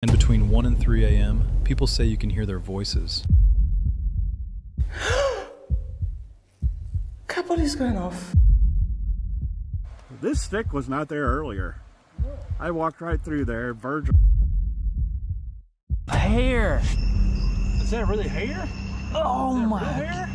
And between 1 and 3 a.m., people say you can hear their voices. Capoly's going off. This stick was not there earlier. I walked right through there, Virgil. Hair! Is that really hair? Oh my! Hair?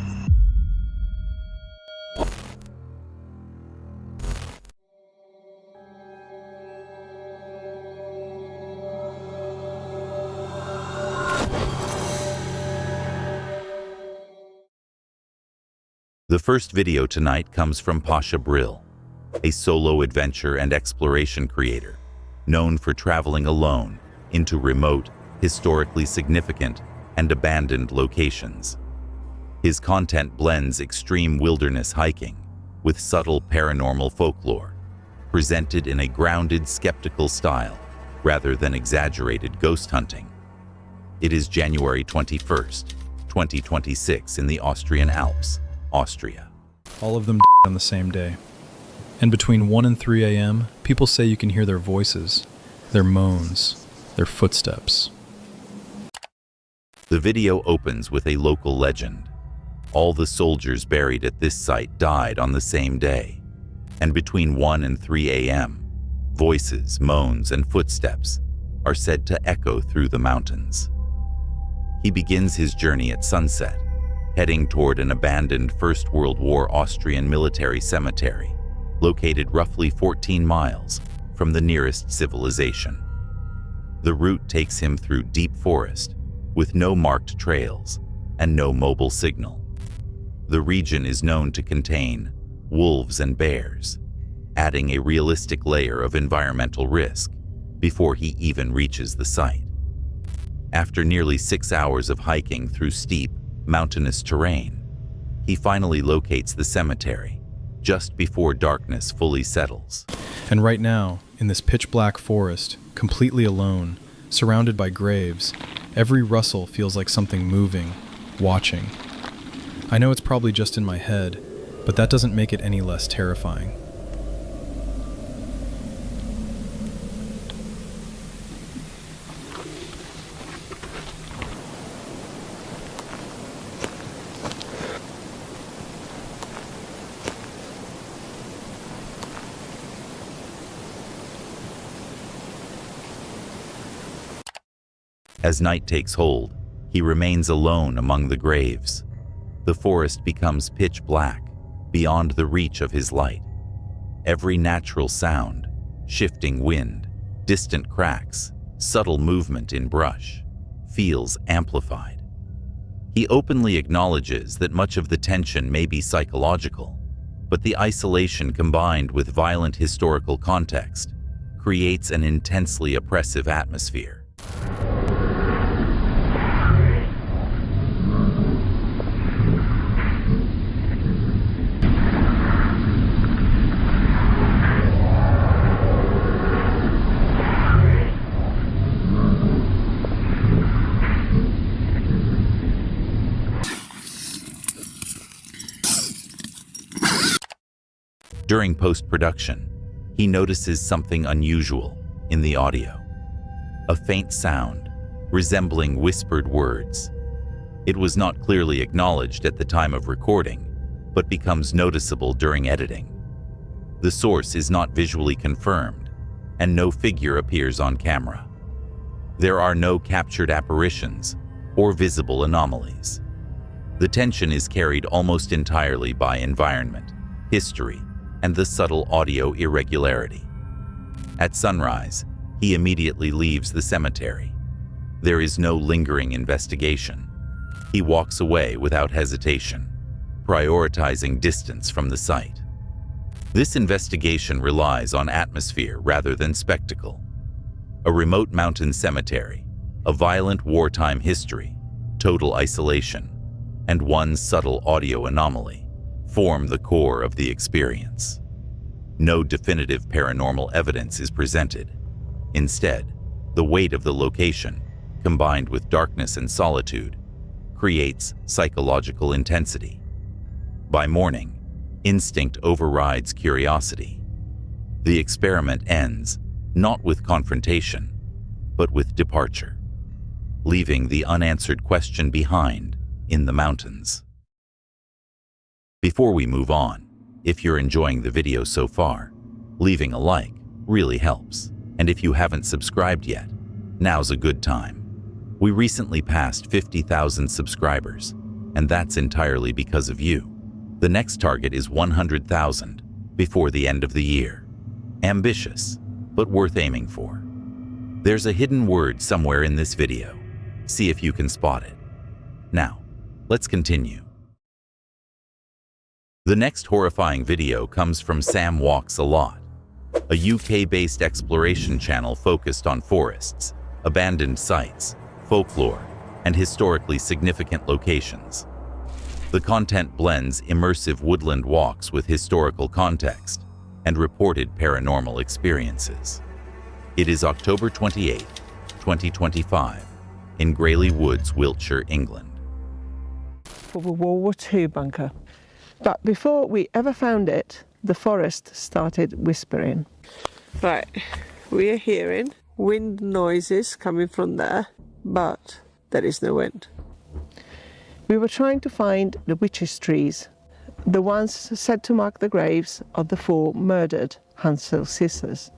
The first video tonight comes from Pasha Brill, a solo adventure and exploration creator, known for traveling alone into remote, historically significant, and abandoned locations. His content blends extreme wilderness hiking with subtle paranormal folklore, presented in a grounded, skeptical style rather than exaggerated ghost hunting. It is January 21st, 2026 in the Austrian Alps, Austria. All of them on the same day. And between 1 and 3 a.m., people say you can hear their voices, their moans, their footsteps. The video opens with a local legend. All the soldiers buried at this site died on the same day. And between 1 and 3 a.m., voices, moans, and footsteps are said to echo through the mountains. He begins his journey at sunset, heading toward an abandoned First World War Austrian military cemetery, located roughly 14 miles from the nearest civilization. The route takes him through deep forest, with no marked trails and no mobile signal. The region is known to contain wolves and bears, adding a realistic layer of environmental risk before he even reaches the site. After nearly 6 hours of hiking through steep, mountainous terrain, he finally locates the cemetery just before darkness fully settles. And right now, in this pitch-black forest, completely alone, surrounded by graves, every rustle feels like something moving, watching. I know it's probably just in my head, but that doesn't make it any less terrifying. As night takes hold, he remains alone among the graves. The forest becomes pitch black, beyond the reach of his light. Every natural sound, shifting wind, distant cracks, subtle movement in brush, feels amplified. He openly acknowledges that much of the tension may be psychological, but the isolation combined with violent historical context creates an intensely oppressive atmosphere. During post-production, he notices something unusual in the audio. A faint sound, resembling whispered words. It was not clearly acknowledged at the time of recording, but becomes noticeable during editing. The source is not visually confirmed, and no figure appears on camera. There are no captured apparitions or visible anomalies. The tension is carried almost entirely by environment, history, and the subtle audio irregularity. At sunrise, he immediately leaves the cemetery. There is no lingering investigation. He walks away without hesitation, prioritizing distance from the site. This investigation relies on atmosphere rather than spectacle. A remote mountain cemetery, a violent wartime history, total isolation, and one subtle audio anomaly form the core of the experience. No definitive paranormal evidence is presented. Instead, the weight of the location, combined with darkness and solitude, creates psychological intensity. By morning, instinct overrides curiosity. The experiment ends not with confrontation, but with departure, leaving the unanswered question behind in the mountains. Before we move on, if you're enjoying the video so far, leaving a like really helps. And if you haven't subscribed yet, now's a good time. We recently passed 50,000 subscribers, and that's entirely because of you. The next target is 100,000 before the end of the year. Ambitious, but worth aiming for. There's a hidden word somewhere in this video. See if you can spot it. Now, let's continue. The next horrifying video comes from Sam Walks a Lot, a UK-based exploration channel focused on forests, abandoned sites, folklore, and historically significant locations. The content blends immersive woodland walks with historical context and reported paranormal experiences. It is October 28, 2025, in Grayley Woods, Wiltshire, England. For the World War II bunker. But before we ever found it, the forest started whispering. Right, we are hearing wind noises coming from there, but there is no wind. We were trying to find the witches' trees, the ones said to mark the graves of the 4 murdered Hansel sisters.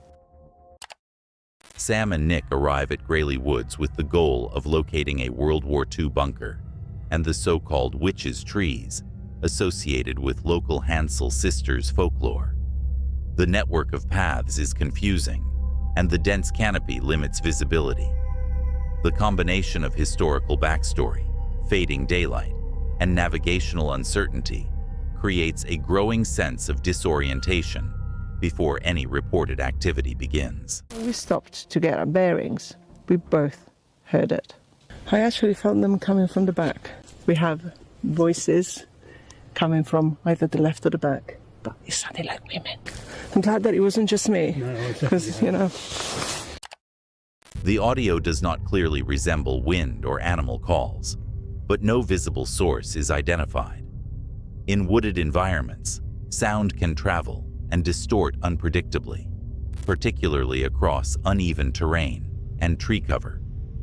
Sam and Nick arrive at Grayley Woods with the goal of locating a World War II bunker and the so-called witches' trees associated with local Hansel sisters folklore. The network of paths is confusing, and the dense canopy limits visibility. The combination of historical backstory, fading daylight, and navigational uncertainty creates a growing sense of disorientation before any reported activity begins. When we stopped to get our bearings, we both heard it. I actually felt them coming from the back. We have voices coming from either the left or the back, but it sounded like women. I'm glad that it wasn't just me, because, you know. The audio does not clearly resemble wind or animal calls, but no visible source is identified. In wooded environments, sound can travel and distort unpredictably, particularly across uneven terrain and tree cover,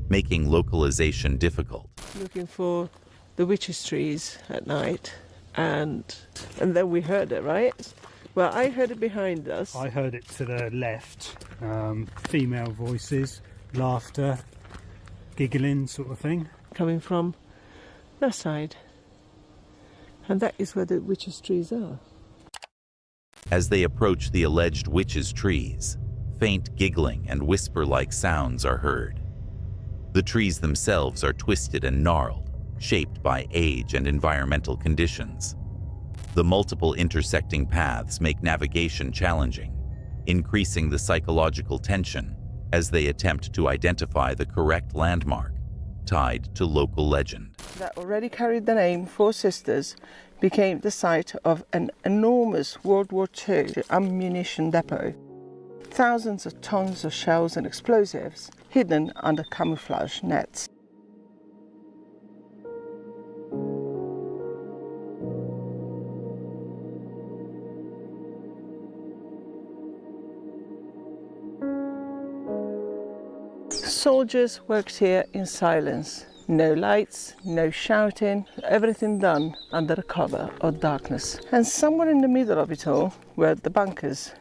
making localization difficult. Looking for the witches' trees at night, and then we heard it, right? Well, I heard it behind us. I heard it to the left. Female voices, laughter, giggling sort of thing. Coming from that side. And that is where the witches' trees are. As they approach the alleged witches' trees, faint giggling and whisper-like sounds are heard. The trees themselves are twisted and gnarled, shaped by age and environmental conditions. The multiple intersecting paths make navigation challenging, increasing the psychological tension as they attempt to identify the correct landmark tied to local legend. That already carried the name Four Sisters became the site of an enormous World War II ammunition depot. Thousands of tons of shells and explosives hidden under camouflage nets. Soldiers worked here in silence. No lights, no shouting, everything done under the cover of darkness. And somewhere in the middle of it all were the bunkers,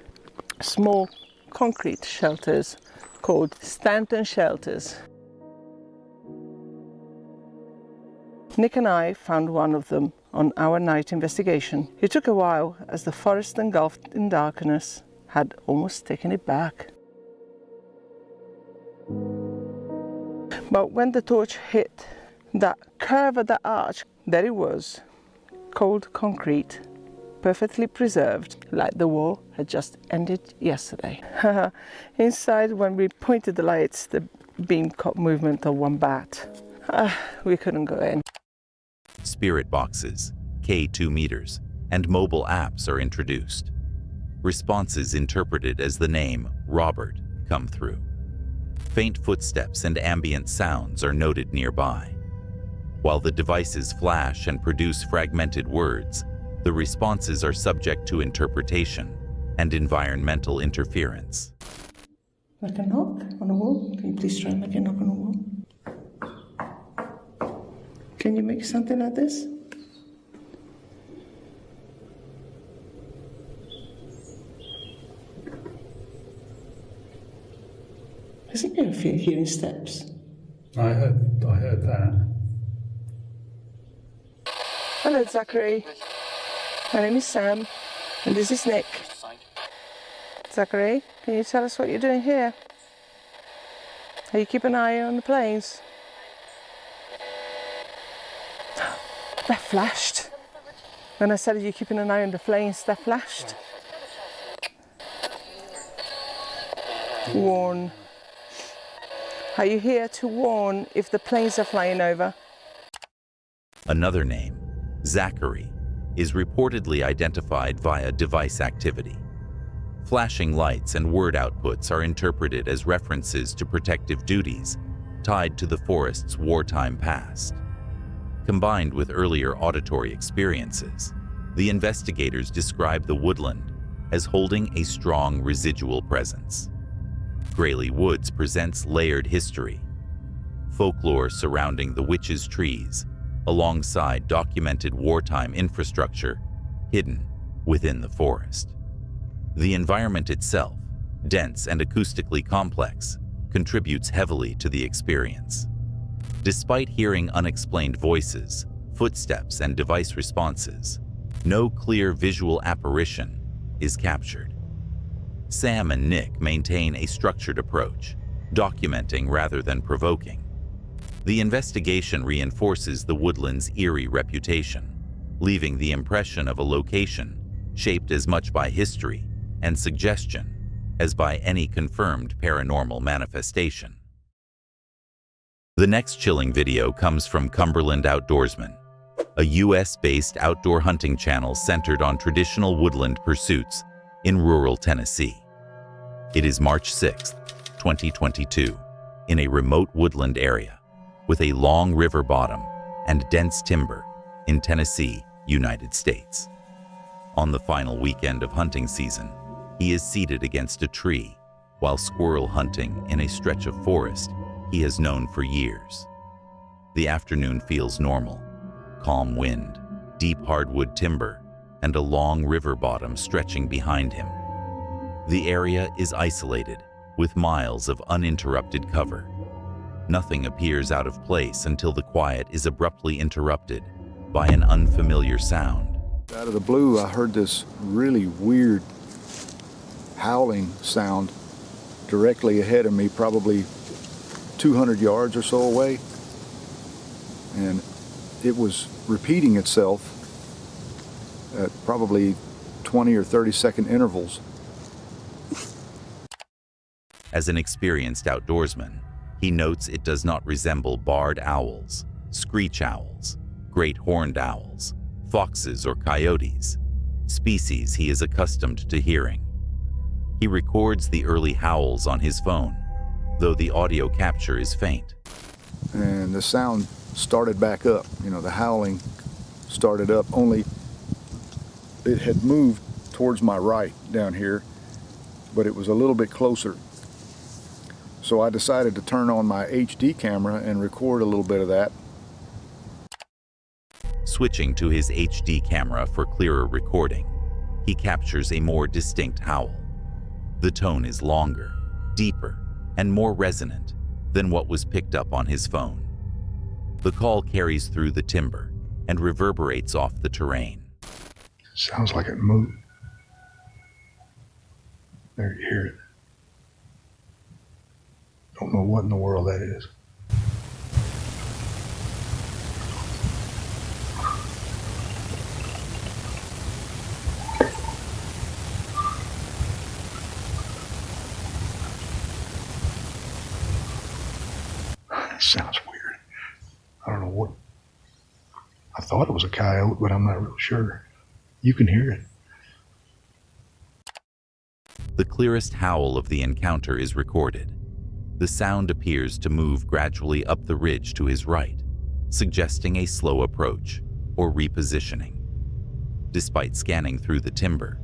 small concrete shelters called Stanton shelters. Nick and I found one of them on our night investigation. It took a while as the forest engulfed in darkness had almost taken it back. But when the torch hit that curve of the arch, there it was, cold concrete, perfectly preserved, like the war had just ended yesterday. Inside, when we pointed the lights, the beam caught movement of one bat. We couldn't go in. Spirit boxes, K2 meters, and mobile apps are introduced. Responses interpreted as the name Robert come through. Faint footsteps and ambient sounds are noted nearby. While the devices flash and produce fragmented words, the responses are subject to interpretation and environmental interference. Like a knock on a wall? Can you please try and make a knock on a wall? Can you make something like this? Isn't there a few hearing steps? I heard that. Hello, Zachary. My name is Sam, and this is Nick. Zachary, can you tell us what you're doing here? Are you keeping an eye on the planes? That flashed. When I said, are you keeping an eye on the planes, that flashed. Warn. Are you here to warn if the planes are flying over? Another name, Zachary, is reportedly identified via device activity. Flashing lights and word outputs are interpreted as references to protective duties tied to the forest's wartime past. Combined with earlier auditory experiences, the investigators describe the woodland as holding a strong residual presence. Grayley Woods presents layered history, folklore surrounding the witches' trees, alongside documented wartime infrastructure hidden within the forest. The environment itself, dense and acoustically complex, contributes heavily to the experience. Despite hearing unexplained voices, footsteps, and device responses, no clear visual apparition is captured. Sam and Nick maintain a structured approach, documenting rather than provoking. The investigation reinforces the woodland's eerie reputation, leaving the impression of a location shaped as much by history and suggestion as by any confirmed paranormal manifestation. The next chilling video comes from Cumberland Outdoorsman, a US-based outdoor hunting channel centered on traditional woodland pursuits in rural Tennessee. It is March 6, 2022, in a remote woodland area with a long river bottom and dense timber in Tennessee, United States. On the final weekend of hunting season, he is seated against a tree while squirrel hunting in a stretch of forest he has known for years. The afternoon feels normal: calm wind, deep hardwood timber, and a long river bottom stretching behind him. The area is isolated, with miles of uninterrupted cover. Nothing appears out of place until the quiet is abruptly interrupted by an unfamiliar sound. Out of the blue, I heard this really weird howling sound directly ahead of me, probably 200 yards or so away. And it was repeating itself at probably 20 or 30-second intervals. As an experienced outdoorsman, he notes it does not resemble barred owls, screech owls, great horned owls, foxes, or coyotes, species he is accustomed to hearing. He records the early howls on his phone, though the audio capture is faint. And the sound started back up. You know, the howling started up, only it had moved towards my right down here, but it was a little bit closer. So I decided to turn on my HD camera and record a little bit of that. Switching to his HD camera for clearer recording, he captures a more distinct howl. The tone is longer, deeper, and more resonant than what was picked up on his phone. The call carries through the timber and reverberates off the terrain. Sounds like it moved. There, you hear it. Don't know what in the world that is. Sounds weird. I don't know what. I thought it was a coyote, but I'm not real sure. You can hear it. The clearest howl of the encounter is recorded. The sound appears to move gradually up the ridge to his right, suggesting a slow approach or repositioning. Despite scanning through the timber,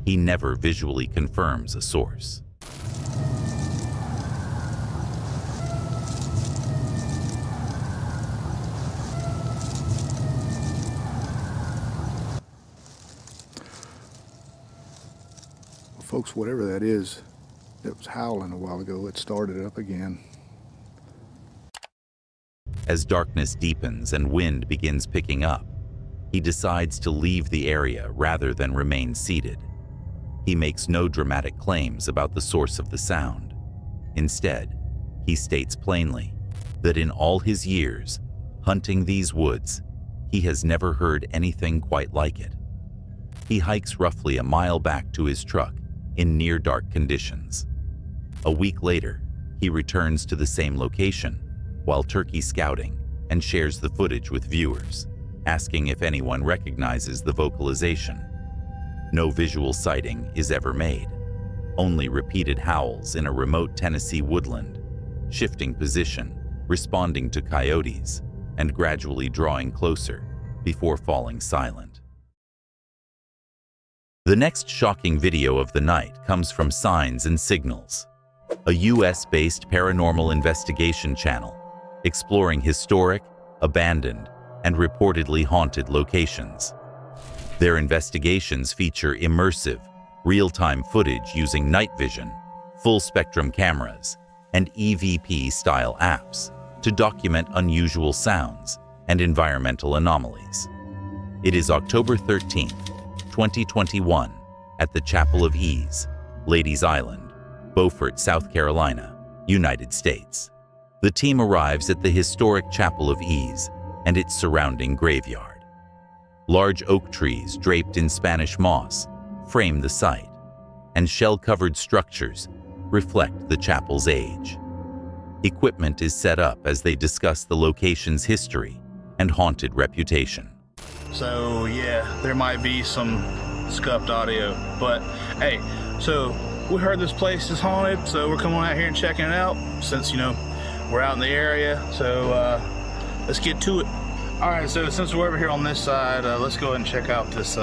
he never visually confirms a source. Folks, whatever that is that was howling a while ago, it started up again. As darkness deepens and wind begins picking up, he decides to leave the area rather than remain seated. He makes no dramatic claims about the source of the sound. Instead, he states plainly that in all his years hunting these woods, he has never heard anything quite like it. He hikes roughly a mile back to his truck in near-dark conditions. A week later, he returns to the same location while turkey scouting and shares the footage with viewers, asking if anyone recognizes the vocalization. No visual sighting is ever made, only repeated howls in a remote Tennessee woodland, shifting position, responding to coyotes, and gradually drawing closer before falling silent. The next shocking video of the night comes from Signs and Signals, a US-based paranormal investigation channel exploring historic, abandoned, and reportedly haunted locations. Their investigations feature immersive, real-time footage using night vision, full-spectrum cameras, and EVP-style apps to document unusual sounds and environmental anomalies. It is October 13th, 2021, at the Chapel of Ease, Ladies Island, Beaufort, South Carolina, United States. The team arrives at the historic Chapel of Ease and its surrounding graveyard. Large oak trees draped in Spanish moss frame the site, and shell-covered structures reflect the chapel's age. Equipment is set up as they discuss the location's history and haunted reputation. So yeah, there might be some scuffed audio, but hey, so we heard this place is haunted, so we're coming out here and checking it out since, you know, we're out in the area. So let's get to it. All right, so since we're over here on this side, let's go ahead and check out this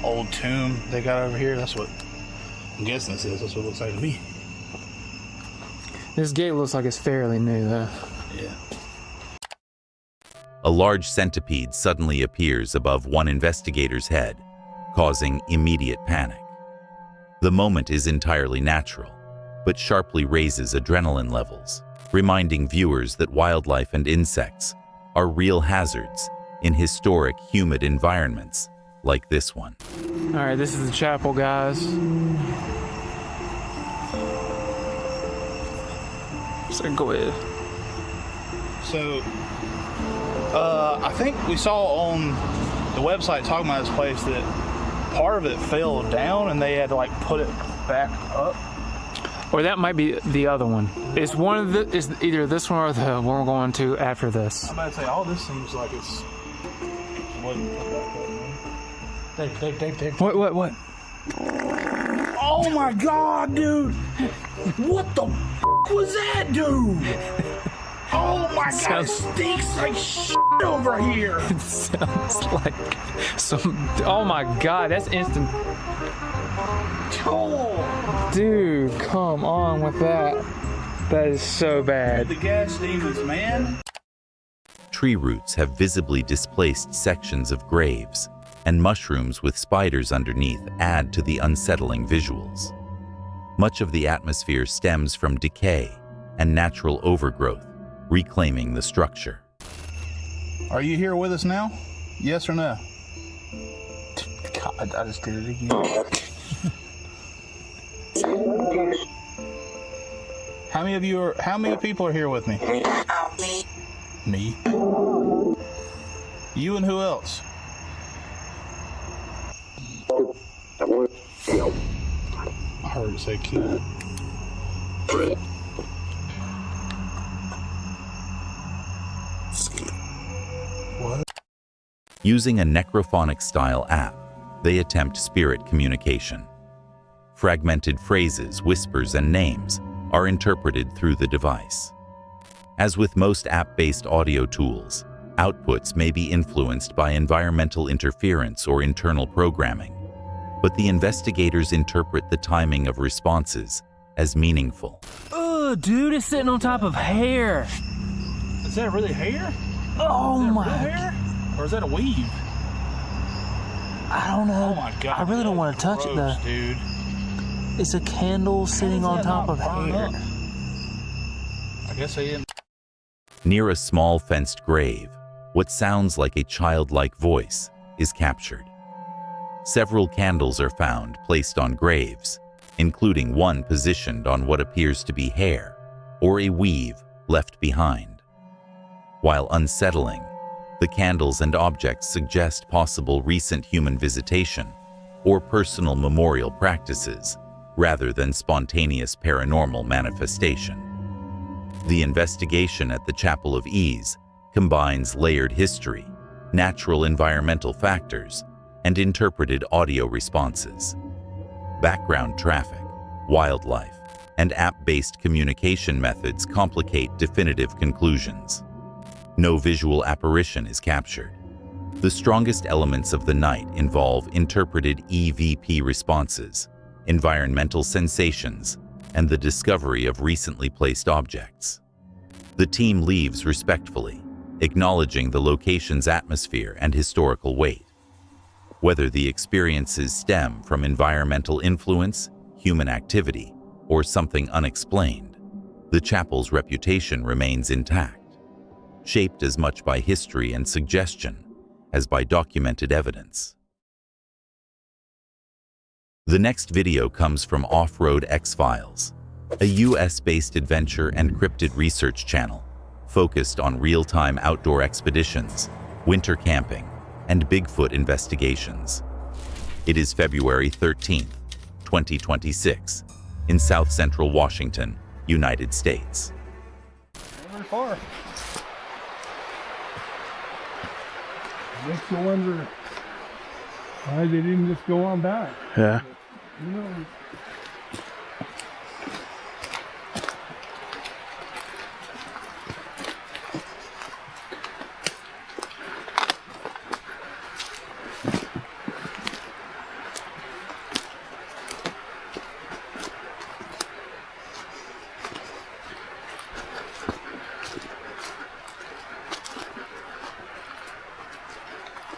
old tomb they got over here. That's what I'm guessing this is. That's what it looks like to me. This gate looks like it's fairly new, though. Yeah. A large centipede suddenly appears above one investigator's head, causing immediate panic. The moment is entirely natural, but sharply raises adrenaline levels, reminding viewers that wildlife and insects are real hazards in historic, humid environments like this one. All right, this is the chapel, guys. So go ahead. So, I think we saw on the website talking about this place that part of it fell down and they had to like put it back up. Or that might be the other one. It's one of the. It's either this one or the one we're going to after this. I'm about to say all this seems like it's wasn't put back up. Dave. What? Oh my God, dude! What the was that, dude? Oh my God, it stinks like shit over here. It sounds like some. Oh my God, that's instant. Oh. Dude, come on with that. That is so bad. The gas demons, man. Tree roots have visibly displaced sections of graves, and mushrooms with spiders underneath add to the unsettling visuals. Much of the atmosphere stems from decay and natural overgrowth, reclaiming the structure. Are you here with us now? Yes or no? God, I just did it again. How many people are here with me? Me. You and who else? I heard it say kid. What? Using a necrophonic-style app, they attempt spirit communication. Fragmented phrases, whispers, and names are interpreted through the device. As with most app-based audio tools, outputs may be influenced by environmental interference or internal programming, but the investigators interpret the timing of responses as meaningful. Oh, dude, it's sitting on top of hair. Is that really hair? Oh my. Real hair? Or is that a weave? I don't know. Oh my God. I really don't want to touch it though. Dude. is a candle sitting on top of hair. I guess they didn't. Near a small fenced grave, what sounds like a childlike voice is captured. Several candles are found placed on graves, including one positioned on what appears to be hair or a weave left behind. While unsettling, the candles and objects suggest possible recent human visitation or personal memorial practices rather than spontaneous paranormal manifestation. The investigation at the Chapel of Ease combines layered history, natural environmental factors, and interpreted audio responses. Background traffic, wildlife, and app-based communication methods complicate definitive conclusions. No visual apparition is captured. The strongest elements of the night involve interpreted EVP responses, environmental sensations, and the discovery of recently placed objects. The team leaves respectfully, acknowledging the location's atmosphere and historical weight. Whether the experiences stem from environmental influence, human activity, or something unexplained, the chapel's reputation remains intact, shaped as much by history and suggestion as by documented evidence. The next video comes from Off-Road X-Files, a US-based adventure and cryptid research channel focused on real-time outdoor expeditions, winter camping, and Bigfoot investigations. It is February 13th, 2026, in South Central Washington, United States. Not very far. Makes you wonder why they didn't just go on back. Yeah. You know,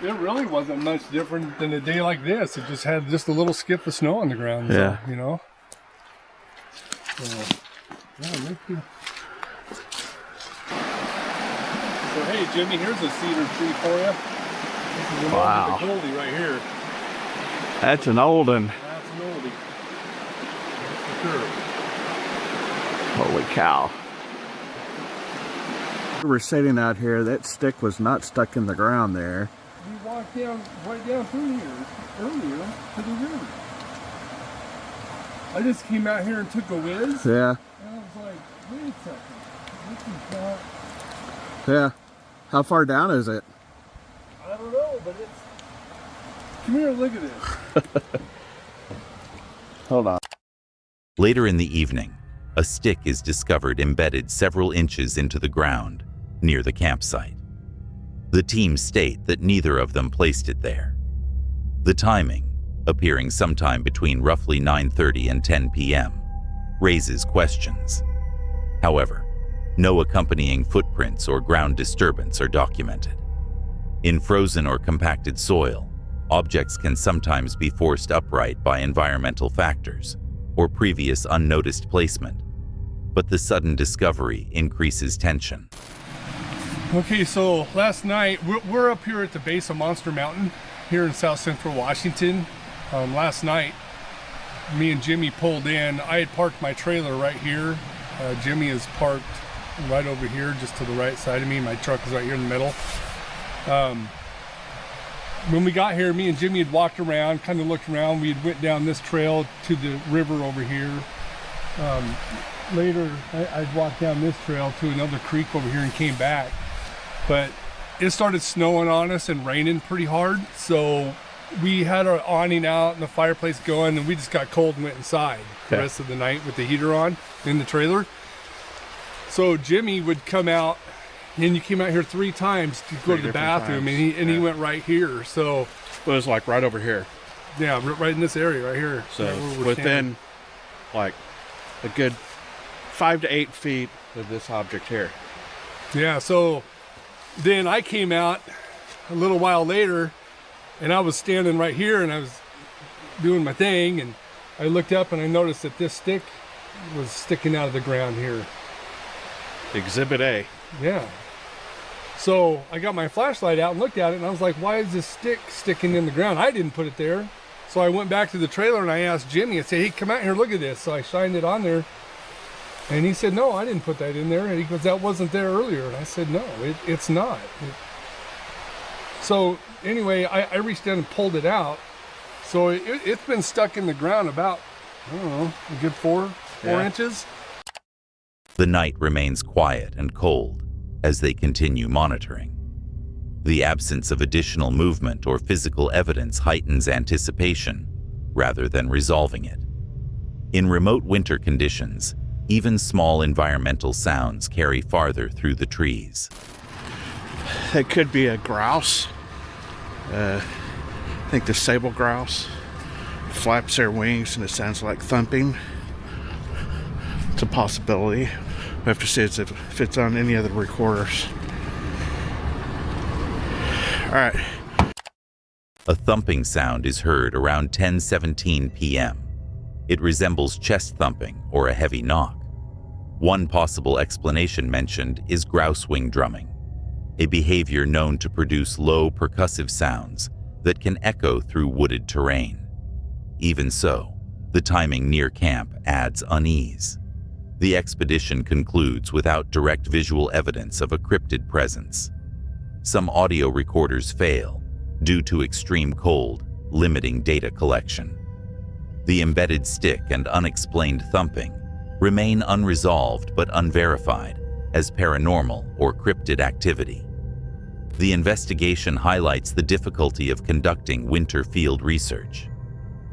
it really wasn't much different than a day like this. It just had just a little skip of snow on the ground. Yeah. So, you know. So, yeah, let's do. So hey, Jimmy, here's a cedar tree for you. This is an Wow. old oldie right here. That's an old one. That's an oldie. That's for sure. Holy cow. We were sitting out here, that stick was not stuck in the ground there. We walked down right down through here earlier to the river. I just came out here and took a whiz. Yeah. And I was like, wait a second. This is not. Yeah. How far down is it? I don't know, but it's. Come here and look at this. Hold on. Later in the evening, a stick is discovered embedded several inches into the ground near the campsite. The team state that neither of them placed it there. The timing, appearing sometime between roughly 9:30 and 10 p.m., raises questions. However, no accompanying footprints or ground disturbance are documented. In frozen or compacted soil, objects can sometimes be forced upright by environmental factors or previous unnoticed placement, but the sudden discovery increases tension. Okay, so last night, we're up here at the base of Monster Mountain here in South Central Washington. Last night, me and Jimmy pulled in. I had parked my trailer right here. Jimmy is parked right over here, just to the right side of me. My truck is right here in the middle. When we got here, me and Jimmy had walked around, kind of looked around. We had went down this trail to the river over here. Later, I'd walked down this trail to another creek over here and came back. But it started snowing on us and raining pretty hard. So we had our awning out and the fireplace going, and we just got cold and went inside the rest of the night with the heater on in the trailer. So Jimmy would come out, and you came out here 3 times to go to the bathroom, and he went right here. So It was like right over here. yeah, right in this area right here. So right where we're within standing. like a good 5 to 8 feet of this object here. Yeah, so then I came out a little while later, and I was standing right here, and I was doing my thing, and I looked up and I noticed that this stick was sticking out of the ground here. Exhibit A. Yeah. So I got my flashlight out and looked at it, and I was like, why is this stick sticking in the ground? I didn't put it there. So I went back to the trailer and I asked Jimmy, I said, hey, come out here, look at this. So I shined it on there, and he said, no, I didn't put that in there. And he goes, that wasn't there earlier. And I said, no, it's not. So anyway, I reached in and pulled it out. So it's been stuck in the ground about, I don't know, a good four inches. The night remains quiet and cold as they continue monitoring. The absence of additional movement or physical evidence heightens anticipation rather than resolving it. In remote winter conditions, even small environmental sounds carry farther through the trees. It could be a grouse. I think the sable grouse flaps their wings and it sounds like thumping. It's a possibility. We have to see if it's on any other recorders. All right. A thumping sound is heard around 10:17 p.m. It resembles chest thumping or a heavy knock. One possible explanation mentioned is grouse wing drumming, a behavior known to produce low percussive sounds that can echo through wooded terrain. Even so, the timing near camp adds unease. The expedition concludes without direct visual evidence of a cryptid presence. Some audio recorders fail due to extreme cold, limiting data collection. The embedded stick and unexplained thumping remain unresolved but unverified as paranormal or cryptid activity. The investigation highlights the difficulty of conducting winter field research.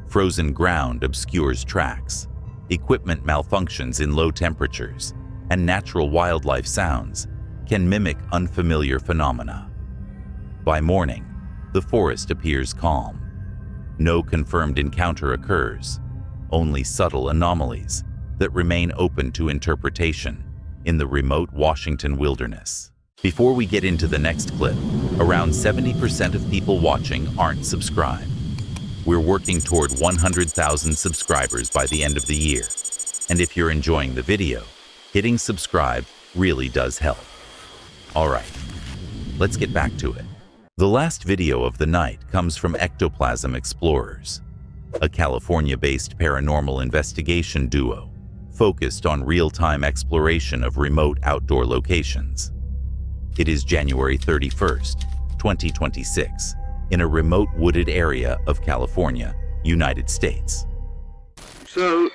Frozen ground obscures tracks, equipment malfunctions in low temperatures, and natural wildlife sounds can mimic unfamiliar phenomena. By morning, the forest appears calm. No confirmed encounter occurs, only subtle anomalies that remain open to interpretation in the remote Washington wilderness. Before we get into the next clip, around 70% of people watching aren't subscribed. We're working toward 100,000 subscribers by the end of the year. And if you're enjoying the video, hitting subscribe really does help. All right, let's get back to it. The last video of the night comes from Ectoplasm Explorers, a California-based paranormal investigation duo focused on real-time exploration of remote outdoor locations. It is January 31st, 2026, in a remote wooded area of California, United States. So,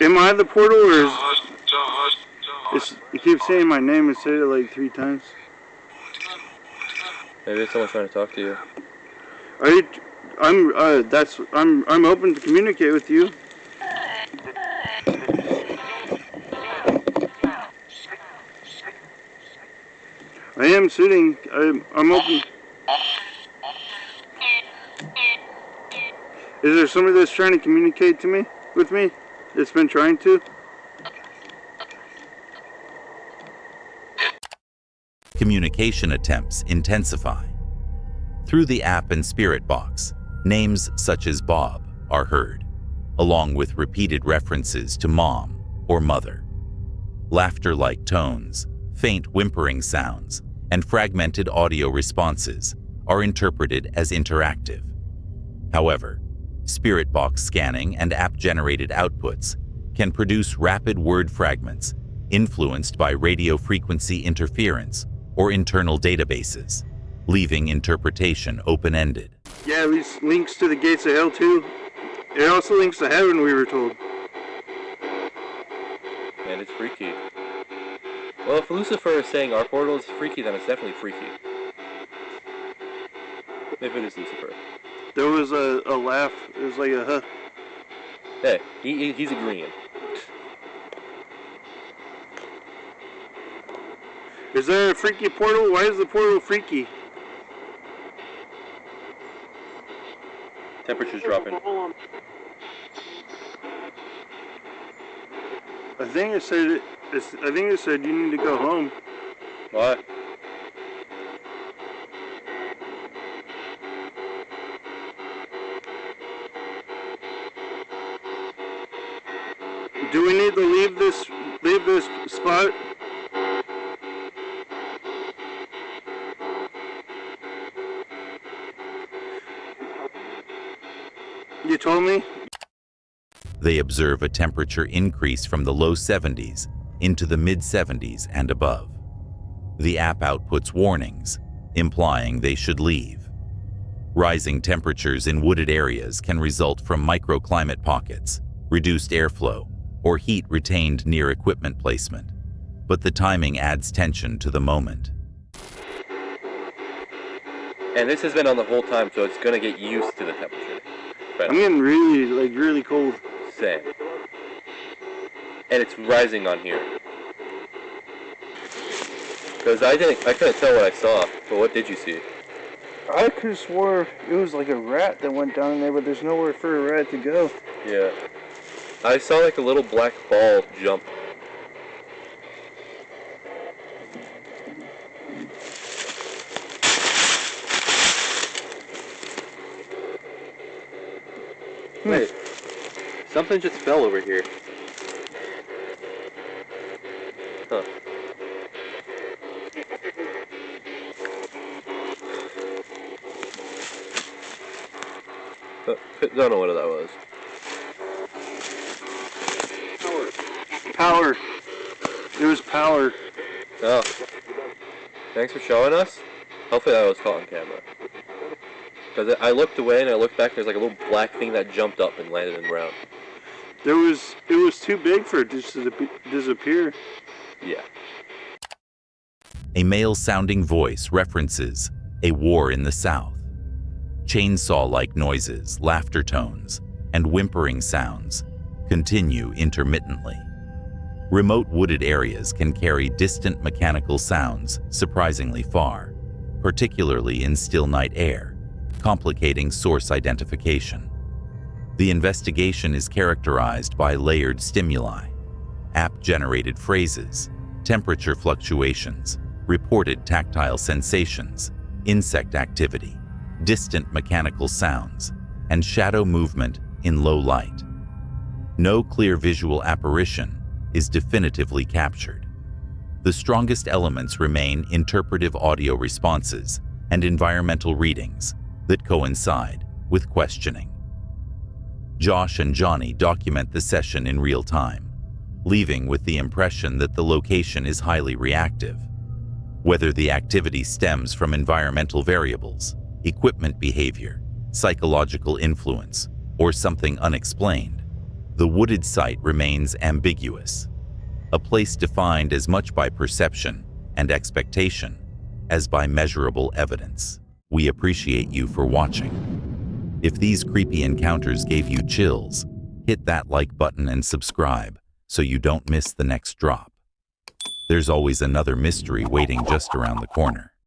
am I the portal, or you keep saying my name and said it like 3 times? Maybe someone's trying to talk to you. Are you? I'm open to communicate with you. I am sitting. I'm open. Is there somebody that's trying to communicate with me? That's been trying to? Communication attempts intensify. Through the app and spirit box, names such as Bob are heard, along with repeated references to mom or mother. Laughter-like tones, faint whimpering sounds, and fragmented audio responses are interpreted as interactive. However, spirit box scanning and app-generated outputs can produce rapid word fragments influenced by radio frequency interference or internal databases, leaving interpretation open-ended. Yeah, these links to the gates of hell too. It also links to heaven, we were told. Man, it's freaky. Well, if Lucifer is saying our portal is freaky, then it's definitely freaky. Maybe it is Lucifer. There was a laugh. It was like a huh. Hey, he's agreeing. Is there a freaky portal? Why is the portal freaky? Temperature's dropping. I think it said you need to go home. Why? Do we need to leave this spot? You told me? They observe a temperature increase from the low 70s into the mid 70s and above. The app outputs warnings, implying they should leave. Rising temperatures in wooded areas can result from microclimate pockets, reduced airflow, or heat retained near equipment placement. But the timing adds tension to the moment. And this has been on the whole time, so it's gonna get used to the temperature. Right. I'm getting really cold. Same. And it's rising on here. Because I couldn't tell what I saw, but what did you see? I could have swore it was like a rat that went down in there, but there's nowhere for a rat to go. Yeah. I saw like a little black ball jump. Wait, something just fell over here. Huh. Don't know what that was. Power. It was power. Oh. Thanks for showing us. Hopefully that was caught on camera. Because I looked away and I looked back, there's like a little black thing that jumped up and landed in the ground. It was too big for it to disappear. Yeah. A male-sounding voice references a war in the South. Chainsaw-like noises, laughter tones, and whimpering sounds continue intermittently. Remote wooded areas can carry distant mechanical sounds surprisingly far, particularly in still night air, complicating source identification. The investigation is characterized by layered stimuli, app-generated phrases, temperature fluctuations, reported tactile sensations, insect activity, distant mechanical sounds, and shadow movement in low light. No clear visual apparition is definitively captured. The strongest elements remain interpretive audio responses and environmental readings that coincide with questioning. Josh and Johnny document the session in real time, leaving with the impression that the location is highly reactive. Whether the activity stems from environmental variables, equipment behavior, psychological influence, or something unexplained, the wooded site remains ambiguous, a place defined as much by perception and expectation as by measurable evidence. We appreciate you for watching. If these creepy encounters gave you chills, hit that like button and subscribe so you don't miss the next drop. There's always another mystery waiting just around the corner.